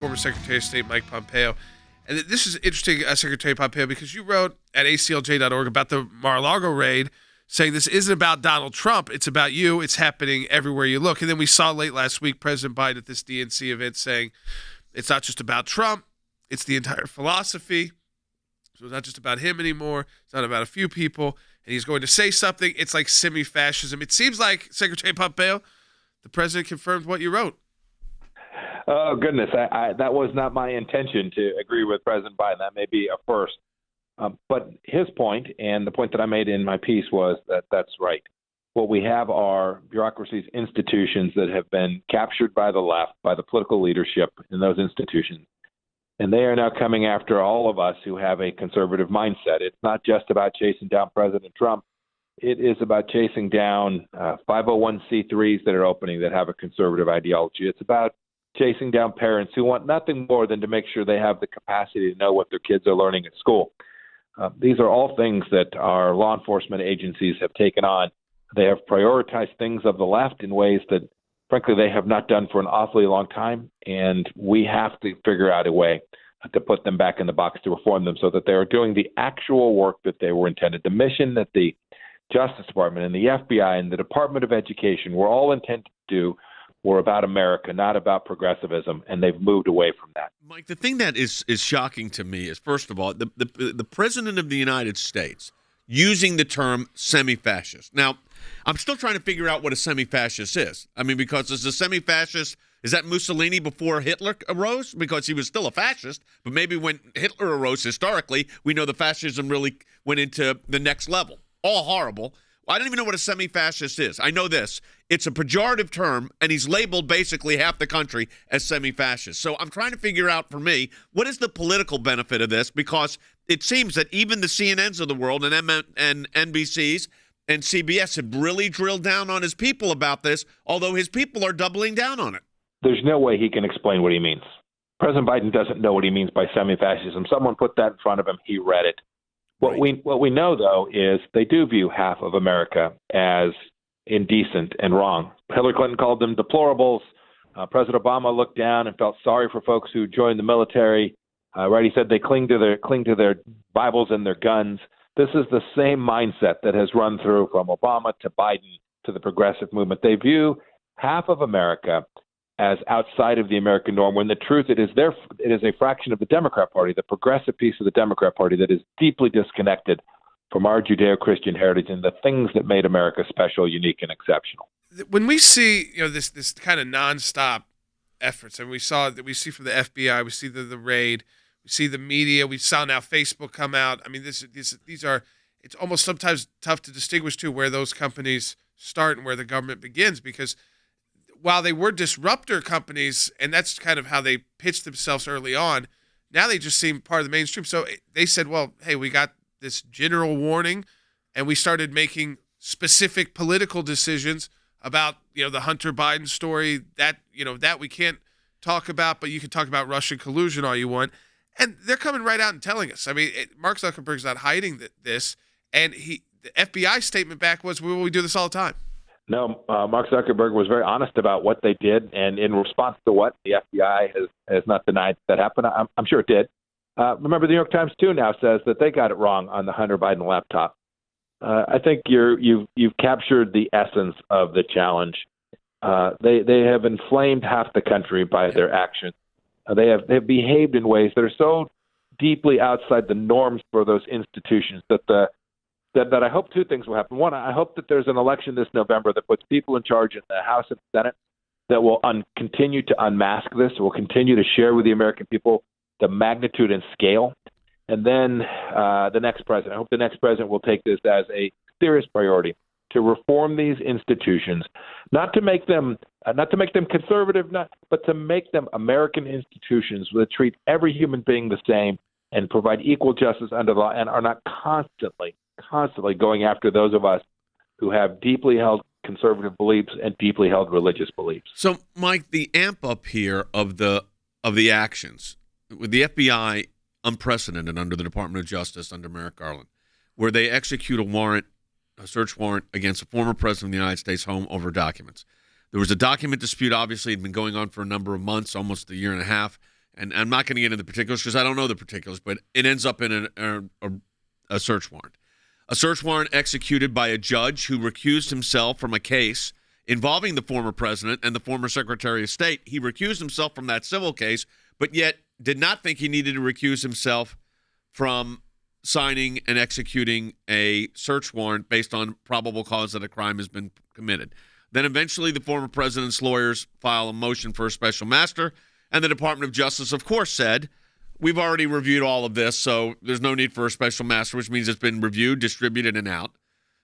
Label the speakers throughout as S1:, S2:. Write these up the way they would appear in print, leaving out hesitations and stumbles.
S1: former Secretary of State Mike Pompeo. And this is interesting, Secretary Pompeo, because you wrote at ACLJ.org about the Mar-a-Lago raid, saying this isn't about Donald Trump, it's about you, it's happening everywhere you look. And then we saw late last week President Biden at this DNC event saying it's not just about Trump, it's the entire philosophy. So it's not just about him anymore, it's not about a few people, and he's going to say something. It's like semi-fascism. It seems like, Secretary Pompeo, the president confirmed what you wrote.
S2: Oh, goodness. That was not my intention to agree with President Biden. That may be a first. But his point, and the point that I made in my piece, was that that's right. What we have are bureaucracies, institutions that have been captured by the left, by the political leadership in those institutions. And they are now coming after all of us who have a conservative mindset. It's not just about chasing down President Trump. It is about chasing down 501c3s that are opening that have a conservative ideology. It's about chasing down parents who want nothing more than to make sure they have the capacity to know what their kids are learning at school. These are all things that our law enforcement agencies have taken on. They have prioritized things of the left in ways that, frankly, they have not done for an awfully long time, and we have to figure out a way to put them back in the box, to reform them so that they are doing the actual work that they were intended. The mission that the Justice Department and the FBI and the Department of Education were all intended to do were about America, not about progressivism, and they've moved away from that.
S3: Mike, the thing that is shocking to me is, first of all, the President of the United States using the term semi-fascist. Now, I'm still trying to figure out what a semi-fascist is. I mean, because is a semi-fascist, is that Mussolini before Hitler arose? Because he was still a fascist, but maybe when Hitler arose historically, we know the fascism really went into the next level. All horrible. I don't even know what a semi-fascist is. I know this. It's a pejorative term, and he's labeled basically half the country as semi-fascist. So I'm trying to figure out, for me, what is the political benefit of this? Because it seems that even the CNNs of the world and NBCs and CBS have really drilled down on his people about this, although his people are doubling down on it.
S2: There's no way he can explain what he means. President Biden doesn't know what he means by semi-fascism. Someone put that in front of him. He read it. What we know, though, is they do view half of America as indecent and wrong. Hillary Clinton called them deplorables. President Obama looked down and felt sorry for folks who joined the military. He said they cling to their Bibles and their guns. This is the same mindset that has run through from Obama to Biden to the progressive movement. They view half of America as outside of the American norm, when the truth it is a fraction of the Democrat Party, the progressive piece of the Democrat Party, that is deeply disconnected from our Judeo-Christian heritage and the things that made America special, unique, and exceptional.
S1: When we see this kind of nonstop efforts, and we see from the FBI, we see the raid, we see the media, we saw now Facebook come out. I mean, these are, it's almost sometimes tough to distinguish too where those companies start and where the government begins, because while they were disruptor companies, and that's kind of how they pitched themselves early on, now they just seem part of the mainstream. So they said, well, hey, we got this general warning, and we started making specific political decisions about, the Hunter Biden story that we can't talk about, but you can talk about Russian collusion all you want. And they're coming right out and telling us. I mean, Mark Zuckerberg's not hiding this, and the FBI statement back was, well, we do this all the time.
S2: No, Mark Zuckerberg was very honest about what they did, and in response to what the FBI has not denied that happened. I'm sure it did. Remember, the New York Times too now says that they got it wrong on the Hunter Biden laptop. I think you've captured the essence of the challenge. They have inflamed half the country by their actions. They've behaved in ways that are so deeply outside the norms for those institutions that I hope two things will happen. One, I hope that there's an election this November that puts people in charge in the House and Senate that will continue to unmask this, will continue to share with the American people the magnitude and scale. And then the next president, I hope the next president will take this as a serious priority to reform these institutions, not to make them conservative, but to make them American institutions that treat every human being the same and provide equal justice under the law, and are not constantly going after those of us who have deeply held conservative beliefs and deeply held religious beliefs.
S3: So, Mike, the amp up here of the actions with the FBI, unprecedented under the Department of Justice under Merrick Garland, where they execute a search warrant against a former president of the United States home over documents. There was a document dispute, obviously, had been going on for a number of months, almost a year and a half. and I'm not going to get into the particulars because I don't know the particulars, but it ends up in a search warrant. A search warrant executed by a judge who recused himself from a case involving the former president and the former Secretary of State. He recused himself from that civil case, but yet did not think he needed to recuse himself from signing and executing a search warrant based on probable cause that a crime has been committed. Then eventually the former president's lawyers file a motion for a special master, and the Department of Justice, of course, said, we've already reviewed all of this, so there's no need for a special master, which means it's been reviewed, distributed, and out.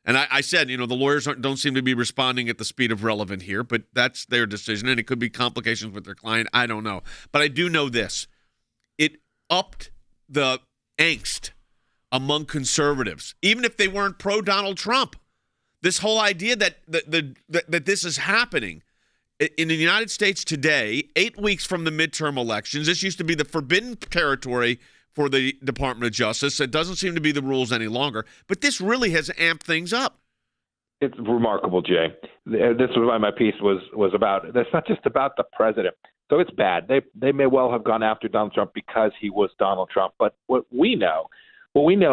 S3: And I said, the lawyers don't seem to be responding at the speed of relevant here, but that's their decision, and it could be complications with their client. I don't know. But I do know this. It upped the angst among conservatives, even if they weren't pro-Donald Trump. This whole idea that this is happening in the United States today, 8 weeks from the midterm elections. This used to be the forbidden territory for the Department of Justice. It doesn't seem to be the rules any longer. But this really has amped things up.
S2: It's remarkable, Jay. This was why my piece was about. That's not just about the president. So it's bad. They may well have gone after Donald Trump because he was Donald Trump. But what we know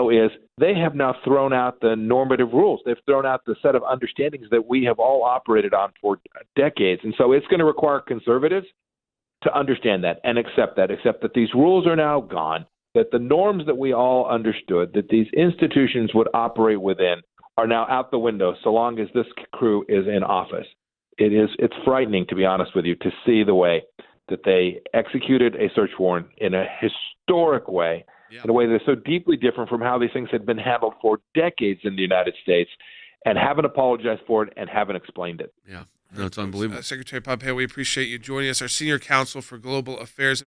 S2: is they have now thrown out the normative rules. They've thrown out the set of understandings that we have all operated on for decades. And so it's going to require conservatives to understand that and accept that these rules are now gone, that the norms that we all understood, that these institutions would operate within, are now out the window so long as this crew is in office. It's frightening, to be honest with you, to see the way that they executed a search warrant in a historic way, in a way that's so deeply different from how these things had been handled for decades in the United States, and haven't apologized for it and haven't explained it.
S3: Yeah, no, it's unbelievable.
S1: Secretary Pompeo, we appreciate you joining us, our senior counsel for Global Affairs.